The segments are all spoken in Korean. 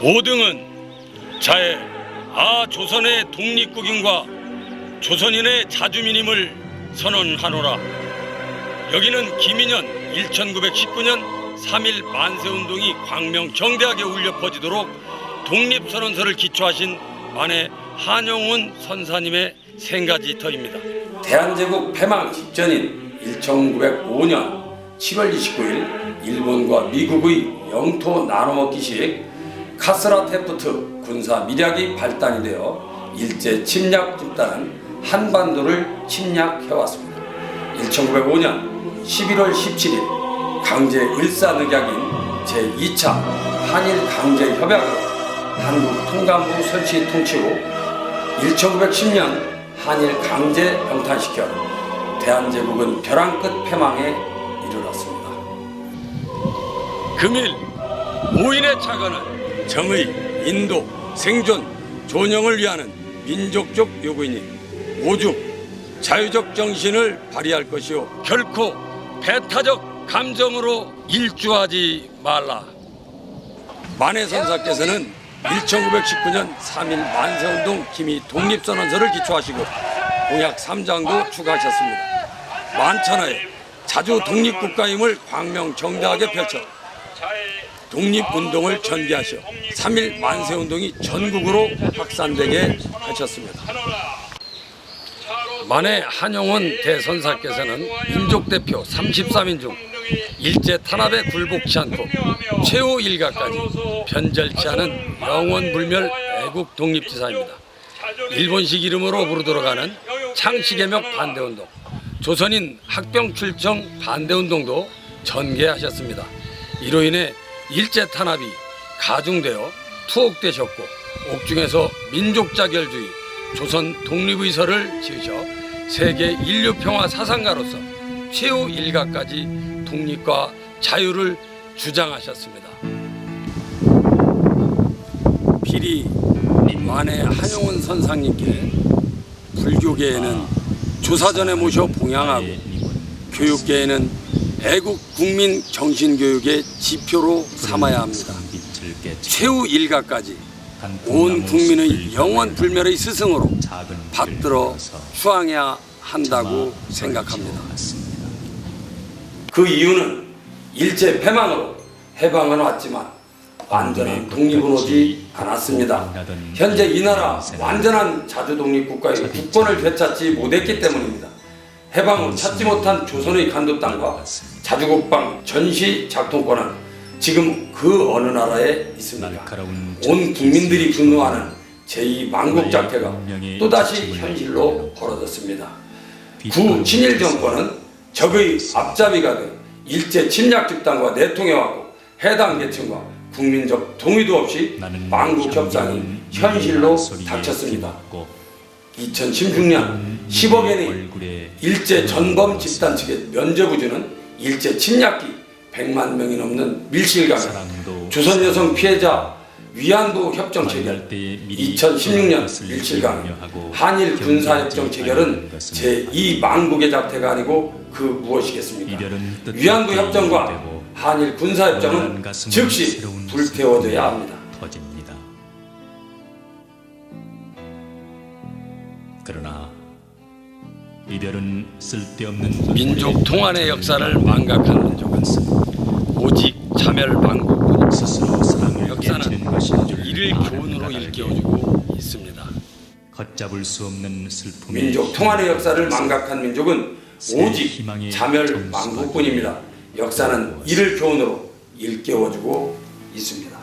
5등은 자해 조선의 독립국인과 조선인의 자주민임을 선언하노라. 여기는 김인현 1919년 3.1 만세운동이 광명 정대하게 울려 퍼지도록 독립선언서를 기초하신 만해 한용운 선사님의 생가지터입니다. 대한제국 폐망 직전인 1905년 7월 29일 일본과 미국의 영토 나눠먹기 시 카스라 테프트 군사 미략이 발단이 되어 일제 침략 집단은 한반도를 침략해왔습니다. 1905년 11월 17일 강제 일사늑약인 제2차 한일 강제협약으로 한국 통감부 설치 통치 후 1910년 한일 강제 병탄시켜 대한제국은 벼랑 끝 패망에 이르렀습니다. 금일 오인의 차관은 정의, 인도, 생존, 존영을 위하는 민족적 요구이니 오죽 자유적 정신을 발휘할 것이요 결코 배타적 감정으로 일주하지 말라. 만해 선사께서는 1919년 3.1 만세운동 기미 독립선언서를 기초하시고 공약 3장도 추가하셨습니다. 만천하에 자주 독립국가임을 광명정대하게 펼쳐 독립운동을 전개하셔 3.1 만세운동이 전국으로 확산되게 하셨습니다. 만해 한용운 대선사께서는 민족대표 33인 중 일제 탄압에 굴복치 않고 최후 일가까지 변절치 않은 영원불멸 애국 독립지사입니다. 일본식 이름으로 부르도록 하는 창씨개혁 반대운동, 조선인 학병 출정 반대운동도 전개하셨습니다. 이로 인해 일제 탄압이 가중되어 투옥되셨고 옥중에서 민족자결주의, 조선 독립의서를 지으셔 세계 인류평화 사상가로서 최후 일가까지 독립과 자유를 주장하셨습니다. 필히 만해 한용운 선상님께 불교계에는 조사전에 모셔 봉양하고 교육계에는 애국 국민 정신교육의 지표로 삼아야 합니다. 최후 일가까지 온 국민의 영원 불멸의 스승으로 받들어 수항해야 한다고 생각합니다. 그 이유는 일제 패망으로 해방은 왔지만 완전한 독립은 오지 않았습니다. 현재 이 나라 완전한 자주독립국가의 국권을 되찾지 못했기 때문입니다. 해방 후 찾지 못한 조선의 간도땅과 자주국방 전시 작동권은 지금 그 어느 나라에 있습니다. 온 국민들이 분노하는 제2만국작태가 또다시 현실로 벌어졌습니다. 구 친일 정권은 적의 앞잡이가 돼 일제 침략 집단과 내통해왔고 해당 계층과 국민적 동의도 없이 만국 협상이 현실로 닥쳤습니다. 2016년 10억 엔의 일제 전범 집단 측의 면죄부주는 일제 침략기 100만 명이 넘는 밀실강을 조선 여성 피해자 위안부 협정 체결, 2016년 밀실강 한일 군사협정 체결은 제2만국의 작태가 아니고 그 무엇이겠습니까? 위안부 협정과 한일 군사협정은 즉시 불태워져야 합니다. 그러나 이별은 쓸데없는 민족 통한의 역사를 망각하는 민족은 오직 자멸망국뿐 스스로 사랑을 역사는 이를 교훈으로 일깨워주고 있습니다. 걷잡을 수 없는 슬픔의 민족 통한의 역사를 망각한 민족은 오직 자멸망국뿐입니다. 역사는 이를 교훈으로 일깨워주고 있습니다.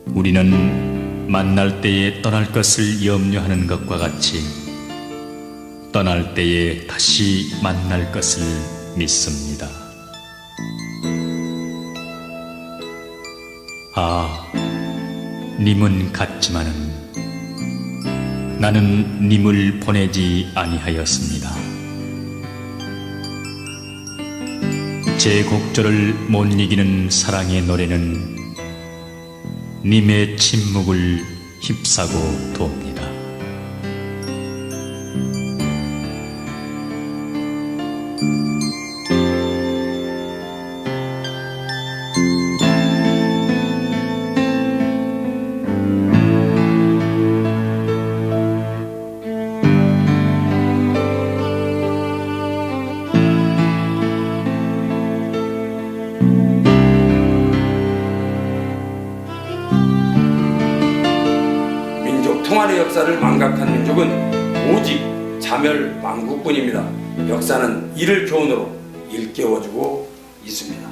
우리는 만날 때에 떠날 것을 염려하는 것과 같이 떠날 때에 다시 만날 것을 믿습니다. 님은 갔지만은 나는 님을 보내지 아니하였습니다. 제 곡절을 못 이기는 사랑의 노래는 님의 침묵을 휩싸고 돕니다. 민족 통합의 역사를 망각한 민족은 오직 자멸망국뿐입니다. 역사는 이를 교훈으로 일깨워주고 있습니다.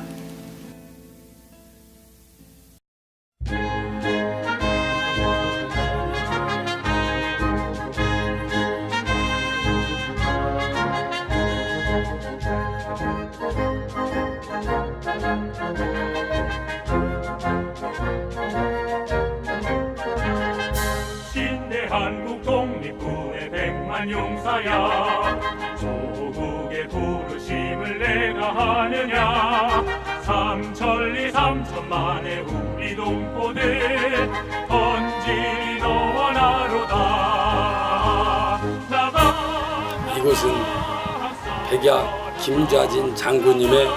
한국 독립군의 100만 용사야, 조국의 부르심을 내가 하느냐. 삼천리 삼천만의 우리 동포들 번질이 너와 나로다. 이곳은 백야 김좌진 장군님의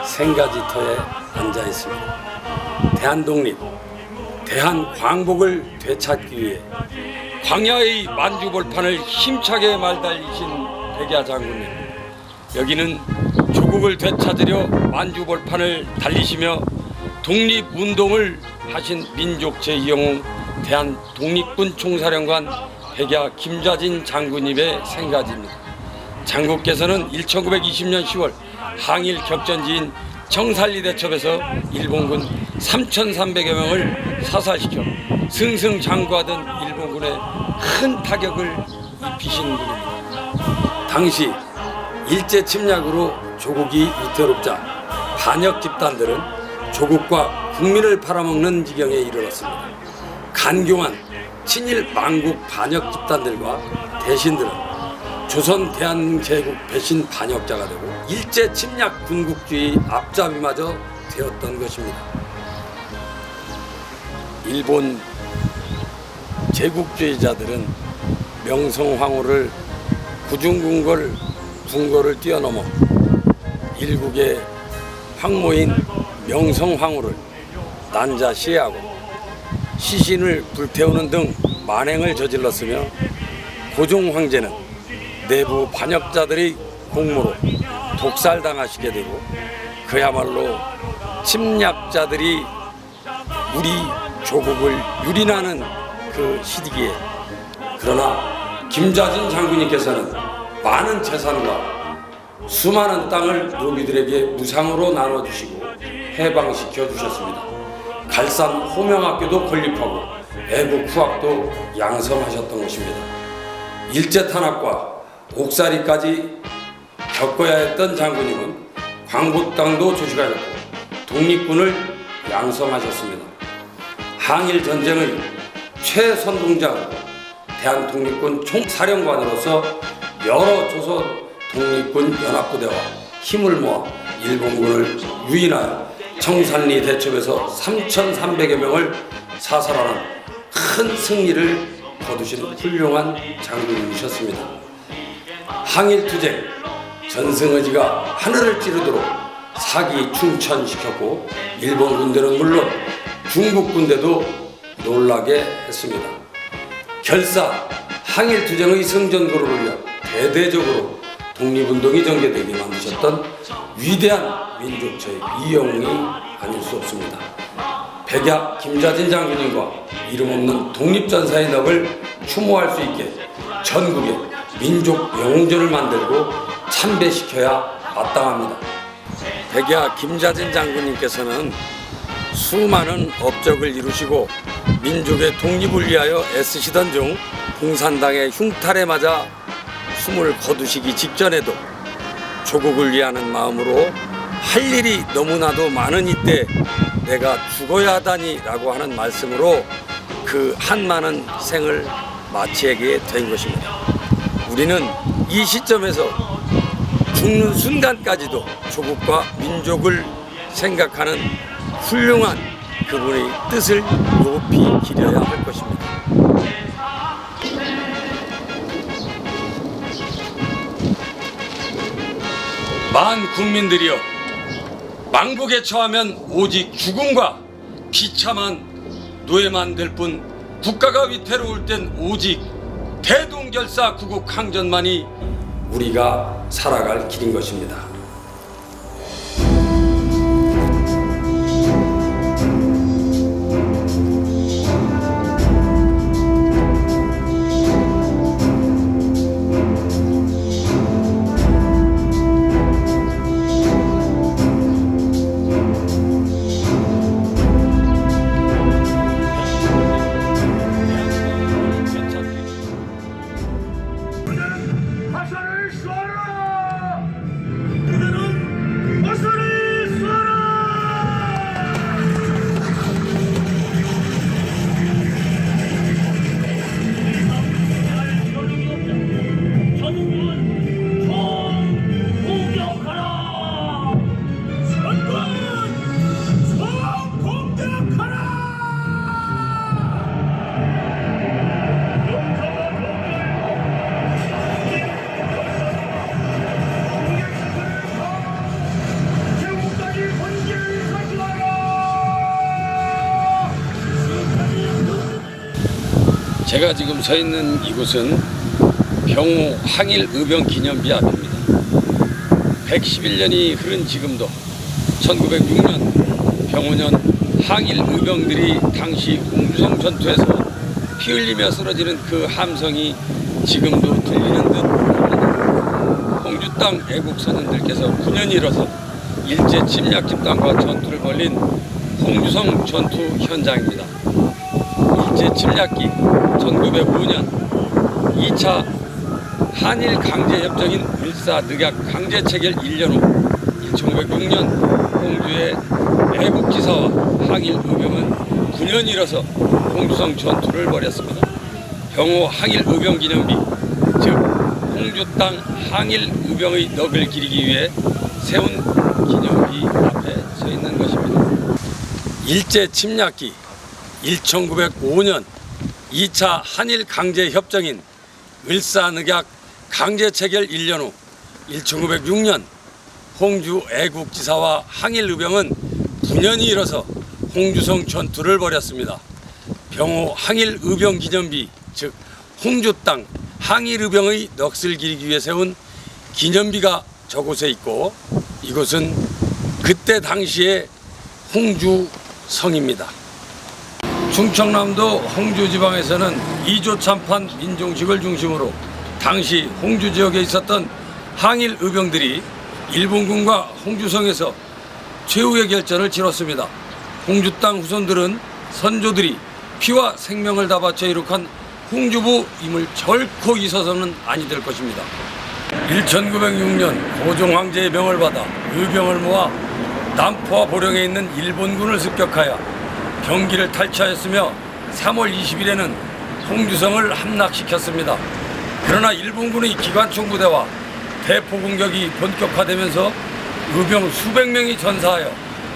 생가지터에 앉아 있습니다. 대한독립, 대한광복을 되찾기 위해 광야의 만주벌판을 힘차게 말달리신 백야 장군님, 여기는 조국을 되찾으려 만주벌판을 달리시며 독립운동을 하신 민족 제2영웅 대한독립군 총사령관 백야 김좌진 장군님의 생가지입니다. 장군께서는 1920년 10월 항일 격전지인 청산리 대첩에서 일본군 3,300여 명을 사살시켜 승승장구하던 일본군에 큰 타격을 입히신 분입니다. 당시 일제 침략으로 조국이 위태롭자 반역 집단들은 조국과 국민을 팔아먹는 지경에 이르렀습니다. 간교한 친일 망국 반역 집단들과 대신들은 조선 대한제국 배신 반역자가 되고 일제 침략 군국주의 앞잡이마저 되었던 것입니다. 일본 제국주의자들은 명성황후를 군고를 뛰어넘어 일국의 황모인 명성황후를 난자시해하고 시신을 불태우는 등 만행을 저질렀으며 고종 황제는 내부 반역자들의 공모로 독살당하시게 되고 그야말로 침략자들이 우리 조국을 유린하는 그 시기에, 그러나 김좌진 장군님께서는 많은 재산과 수많은 땅을 노비들에게 무상으로 나눠주시고 해방시켜 주셨습니다. 갈산 호명학교도 건립하고 애국 후학도 양성하셨던 것입니다. 일제 탄압과 옥살이까지 겪어야 했던 장군님은 광복당도 조직하였고 독립군을 양성하셨습니다. 항일 전쟁의 최선동장 대한독립군 총사령관으로서 여러 조선 독립군 연합부대와 힘을 모아 일본군을 유인하여 청산리 대첩에서 3,300여 명을 사살하는 큰 승리를 거두신 훌륭한 장군님이셨습니다. 항일투쟁, 전승의지가 하늘을 찌르도록 사기 충천시켰고 일본 군대는 물론 중국 군대도 놀라게 했습니다. 결사 항일투쟁의 승전고를 올려 대대적으로 독립운동이 전개되게 만드셨던 위대한 민족체의 이영웅이 아닐 수 없습니다. 백야 김좌진 장군님과 이름 없는 독립전사의 넋을 추모할 수 있게 전국에 민족 영웅전을 만들고 참배시켜야 마땅합니다. 백야 김좌진 장군님께서는 수많은 업적을 이루시고 민족의 독립을 위하여 애쓰시던 중 공산당의 흉탈에 맞아 숨을 거두시기 직전에도 조국을 위하는 마음으로 할 일이 너무나도 많은 이때 내가 죽어야 하다니 라고 하는 말씀으로 그 한많은 생을 마치게 된 것입니다. 우리는 이 시점에서 죽는 순간까지도 조국과 민족을 생각하는 훌륭한 그분의 뜻을 높이 기려야 할 것입니다. 만 국민들이여, 망국에 처하면 오직 죽음과 비참한 노예만 될 뿐 국가가 위태로울 땐 오직 대동결사 구국항전만이 우리가 살아갈 길인 것입니다. 제가 지금 서 있는 이곳은 병호 항일의병기념비 앞입니다. 111년이 흐른 지금도 1906년 병호년 항일의병들이 당시 홍주성 전투에서 피 흘리며 쓰러지는 그 함성이 지금도 들리는 듯 합니다. 홍주 땅 애국 선원들께서 9년이 일어서 일제 침략 집단과 전투를 벌린 홍주성 전투 현장입니다. 일제 침략기 1905년 2차 한일 강제협정인 을사늑약 강제체결 1년 후 1906년 홍주의 애국지사와 항일의병은 9년이 일어서 홍주성 전투를 벌였습니다. 병호 항일의병기념비, 즉 홍주 땅 항일의병의 넋을 기리기 위해 세운 기념비 앞에 서 있는 것입니다. 일제 침략기 1905년 2차 한일 강제협정인 을사늑약 강제체결 1년 후 1906년 홍주 애국지사와 항일의병은 9년이 일어서 홍주성 전투를 벌였습니다. 병호 항일의병기념비, 즉 홍주 땅 항일의병의 넋을 기리기 위해 세운 기념비가 저곳에 있고, 이곳은 그때 당시의 홍주성입니다. 충청남도 홍주 지방에서는 2조 참판 민종식을 중심으로 당시 홍주 지역에 있었던 항일 의병들이 일본군과 홍주성에서 최후의 결전을 치렀습니다. 홍주 땅 후손들은 선조들이 피와 생명을 다 바쳐 이룩한 홍주부임을 결코 잊어서는 아니 될 것입니다. 1906년 고종 황제의 명을 받아 의병을 모아 남포와 보령에 있는 일본군을 습격하여 경기를 탈취하였으며 3월 20일에는 홍주성을 함락시켰습니다. 그러나 일본군의 기관총 부대와 대포 공격이 본격화되면서 의병 수백 명이 전사하여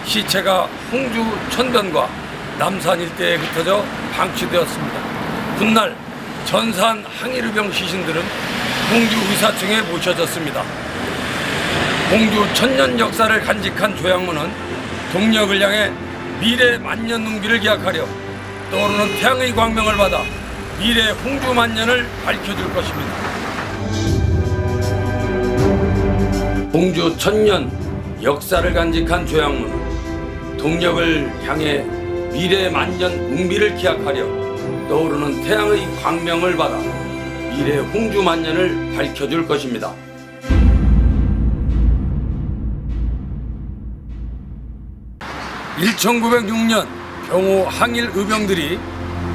시체가 홍주 천변과 남산 일대에 흩어져 방치되었습니다. 훗날 전사한 항일의병 시신들은 홍주 의사청에 모셔졌습니다. 홍주 천년 역사를 간직한 조약문은 동력을 향해 미래 만년 눈비를 기약하려 떠오르는 태양의 광명을 받아 미래 홍주 만년을 밝혀줄 것입니다. 홍주 천년 역사를 간직한 조약문은 동력을 향해 미래 만년 운비를 기약하려 떠오르는 태양의 광명을 받아 미래 홍주 만년을 밝혀줄 것입니다. (1906년) 병호 항일 의병들이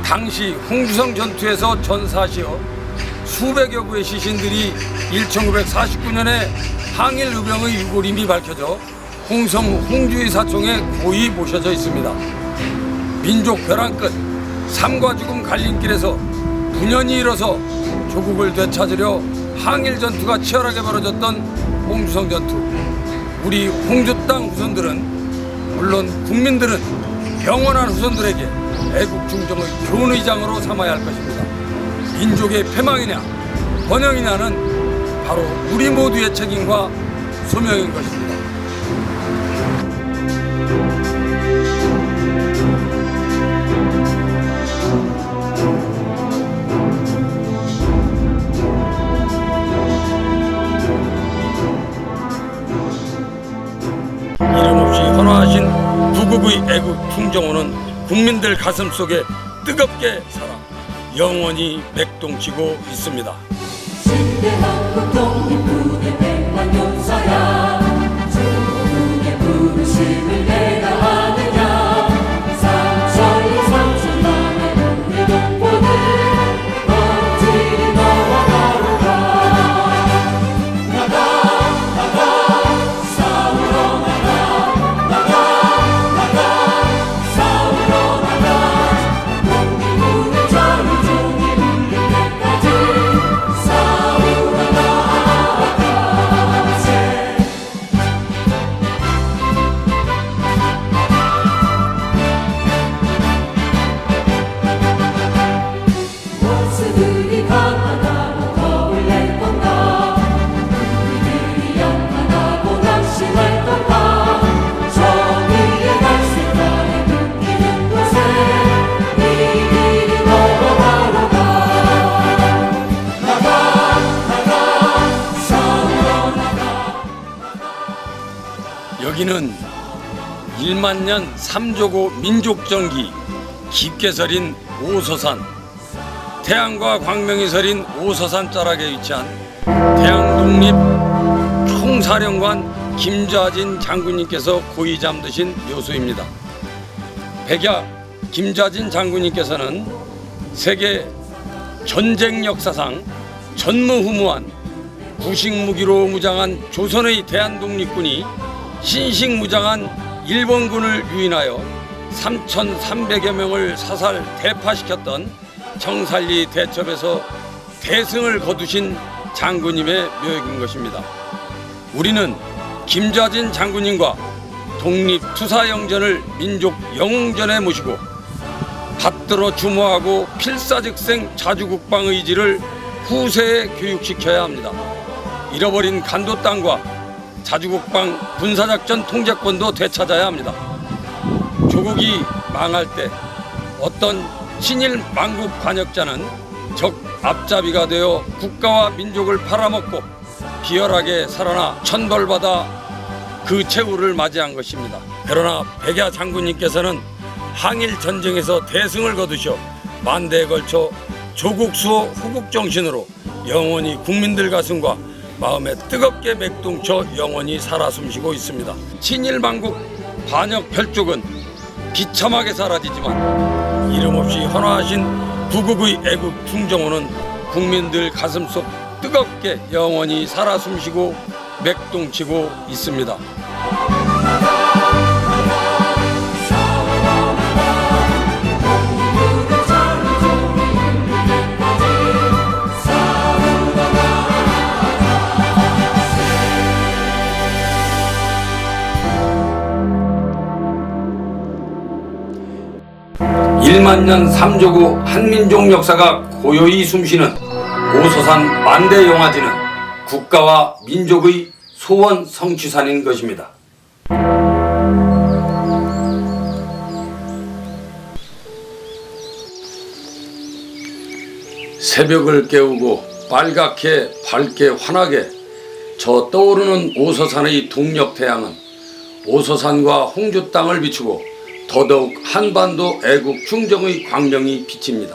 당시 홍주성 전투에서 전사하시어 수백여 구의 시신들이 1949년에 항일 의병의 유골임이 밝혀져 홍성 홍주의 사총에 고이 모셔져 있습니다. 민족 벼랑 끝 삶과 죽음 갈림길에서 9년이 일어서 조국을 되찾으려 항일 전투가 치열하게 벌어졌던 홍주성 전투. 우리 홍주 땅 후손들은, 물론 국민들은 영원한 후손들에게 애국 중정의 교훈의장으로 삼아야 할 것입니다. 민족의 패망이냐 번영이냐는 바로 우리 모두의 책임과 소명인 것입니다. 이름 없이 헌화하신 구국의 애국 충정호는 국민들 가슴 속에 뜨겁게 살아 영원히 맥동치고 있습니다. 신대한국 독립군의 100만 용사야, 조국의 부르심을 내가 아느냐. 삼천리 삼천만의 우리 동포들 멋지리 너와 나로 가. 나가 싸우러 나가 싸우러 나가. 독립군의 전우종이 울릴 때까지 싸우러 나가세. 여기는 1만년 3조고 민족정기 깊게 서린 오소산, 태양과 광명이 서린 오소산 자락에 위치한 대한독립 총사령관 김좌진 장군님께서 고이 잠드신 묘소입니다. 백야 김좌진 장군님께서는 세계 전쟁 역사상 전무후무한 구식무기로 무장한 조선의 대한독립군이 신식무장한 일본군을 유인하여 3,300여 명을 사살 대파시켰던 청산리 대첩에서 대승을 거두신 장군님의 묘역인 것입니다. 우리는 김좌진 장군님과 독립투사영전을 민족 영웅전에 모시고 받들어 주모하고 필사즉생 자주국방 의지를 후세에 교육시켜야 합니다. 잃어버린 간도 땅과 자주국방 군사작전 통제권도 되찾아야 합니다. 조국이 망할 때 어떤 친일 망국 관역자는 적 앞잡이가 되어 국가와 민족을 팔아먹고 비열하게 살아나 천벌받아 그 최후를 맞이한 것입니다. 그러나 백야 장군님께서는 항일 전쟁에서 대승을 거두셔 만대에 걸쳐 조국 수호 호국 정신으로 영원히 국민들 가슴과 마음에 뜨겁게 맥동쳐 영원히 살아 숨쉬고 있습니다. 친일 망국 반역 펼쪽은 비참하게 사라지지만 이름 없이 헌화하신 구국의 애국 충정호는 국민들 가슴속 뜨겁게 영원히 살아 숨쉬고 맥동치고 있습니다. 일만년 3조국 한민족 역사가 고요히 숨쉬는 오소산 만대용화지는 국가와 민족의 소원 성취산인 것입니다. 새벽을 깨우고 빨갛게 밝게 환하게 저 떠오르는 오소산의 동력태양은 오소산과 홍주 땅을 비추고 더더욱 한반도 애국 충정의 광명이 비칩니다.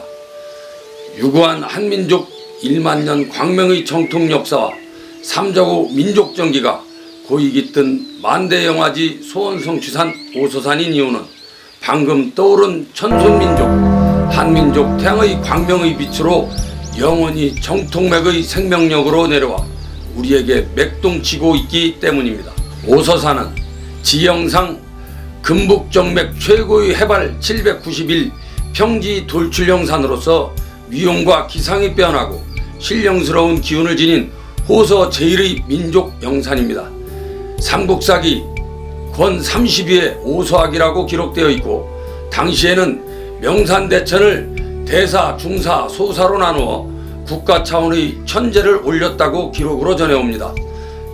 유구한 한민족 1만년 광명의 정통 역사와 삼자고 민족정기가 고이 깃든 만대영화지 소원성취산 오소산인 이유는 방금 떠오른 천손민족 한민족 태양의 광명의 빛으로 영원히 정통맥의 생명력으로 내려와 우리에게 맥동치고 있기 때문입니다. 오소산은 지형상 금북정맥 최고의 해발 791 평지 돌출형산으로서 위용과 기상이 빼어나고 신령스러운 기운을 지닌 호서 제1의 민족 영산입니다. 삼국사기 권 32에 오소학이라고 기록되어 있고 당시에는 명산대천을 대사, 중사, 소사로 나누어 국가 차원의 천제를 올렸다고 기록으로 전해옵니다.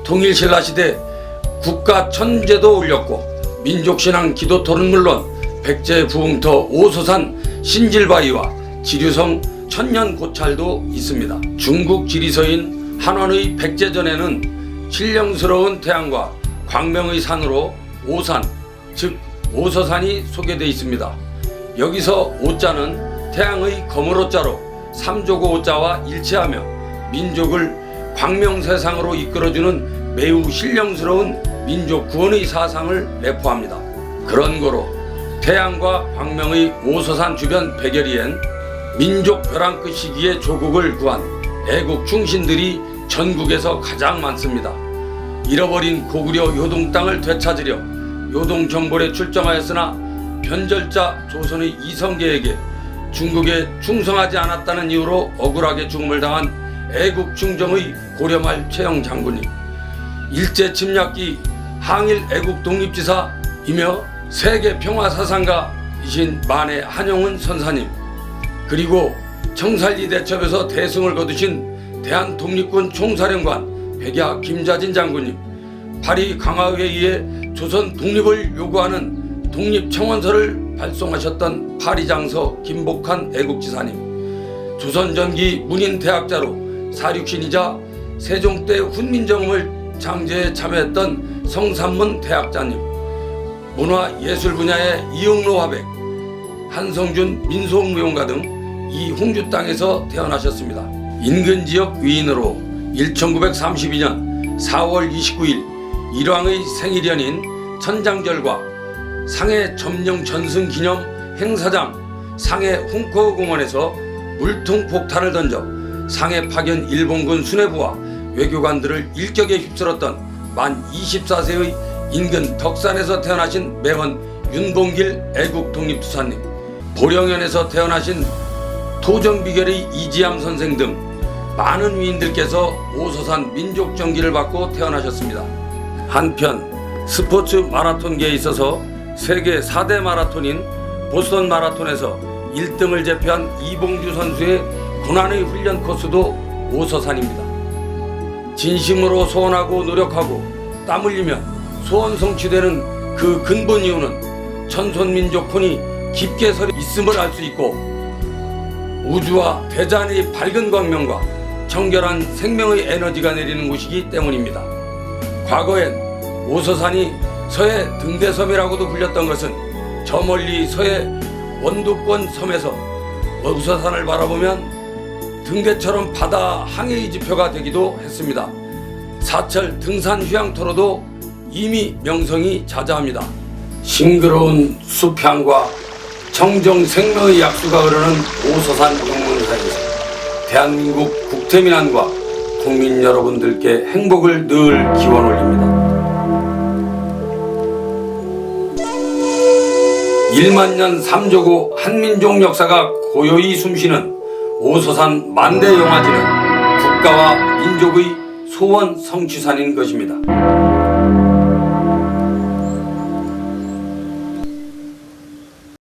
통일신라시대 국가 천제도 올렸고 민족신앙 기도토는 물론 백제 부흥터 오소산 신질바위와 지류성 천년고찰도 있습니다. 중국 지리서인 한원의 백제전에는 신령스러운 태양과 광명의 산으로 오산, 즉 오소산이 소개되어 있습니다. 여기서 오자는 태양의 거물오자로 삼조고 오자와 일치하며 민족을 광명세상으로 이끌어주는 매우 신령스러운 민족 구원의 사상을 내포합니다. 그런 거로 태양과 광명의 오소산 주변 백여리엔 민족 벼랑끝 시기에 조국을 구한 애국 충신들이 전국에서 가장 많습니다. 잃어버린 고구려 요동 땅을 되찾으려 요동 정벌에 출정하였으나 변절자 조선의 이성계에게 중국에 충성하지 않았다는 이유로 억울하게 죽음을 당한 애국 충정의 고려말 최영 장군님, 일제 침략기 항일 애국 독립지사이며 세계 평화사상가이신 만해 한용운 선사님, 그리고 청산리 대첩에서 대승을 거두신 대한독립군 총사령관 백야 김좌진 장군님, 파리 강화회에 의해 조선 독립을 요구하는 독립청원서를 발송하셨던 파리장서 김복한 애국지사님, 조선전기 문인대학자로 사륙신이자 세종 때 훈민정음을 창제에 참여했던 성산문 대학자님, 문화예술 분야의 이영로 화백, 한성준 민속무용가 등 이 홍주 땅에서 태어나셨습니다. 인근 지역 위인으로 1932년 4월 29일 일왕의 생일연인 천장절과 상해 점령 전승 기념 행사장 상해 홍커공원에서 물통 폭탄을 던져 상해 파견 일본군 수뇌부와 외교관들을 일격에 휩쓸었던 만 24세의 인근 덕산에서 태어나신 매원 윤봉길 애국 독립투사님, 보령현에서 태어나신 토정비결의 이지암 선생 등 많은 위인들께서 오서산 민족정기를 받고 태어나셨습니다. 한편 스포츠 마라톤계에 있어서 세계 4대 마라톤인 보스턴 마라톤에서 1등을 제패한 이봉주 선수의 고난의 훈련 코스도 오서산입니다. 진심으로 소원하고 노력하고 땀 흘리면 소원 성취되는 그 근본 이유는 천손민족혼이 깊게 서려 있음을 알 수 있고, 우주와 대자연의 밝은 광명과 청결한 생명의 에너지가 내리는 곳이기 때문입니다. 과거엔 오서산이 서해 등대섬이라고도 불렸던 것은 저 멀리 서해 원도권 섬에서 오서산을 바라보면 등대처럼 바다 항해의 지표가 되기도 했습니다. 사철 등산 휴양터로도 이미 명성이 자자합니다. 싱그러운 숲향과 청정 생명의 약수가 흐르는 오서산 용문사에서 대한민국 국태민안과 국민 여러분들께 행복을 늘 기원 올립니다. 1만년 3조고 한민족 역사가 고요히 숨쉬는 오서산 만대용화지는 국가와 민족의 소원 성취산인 것입니다.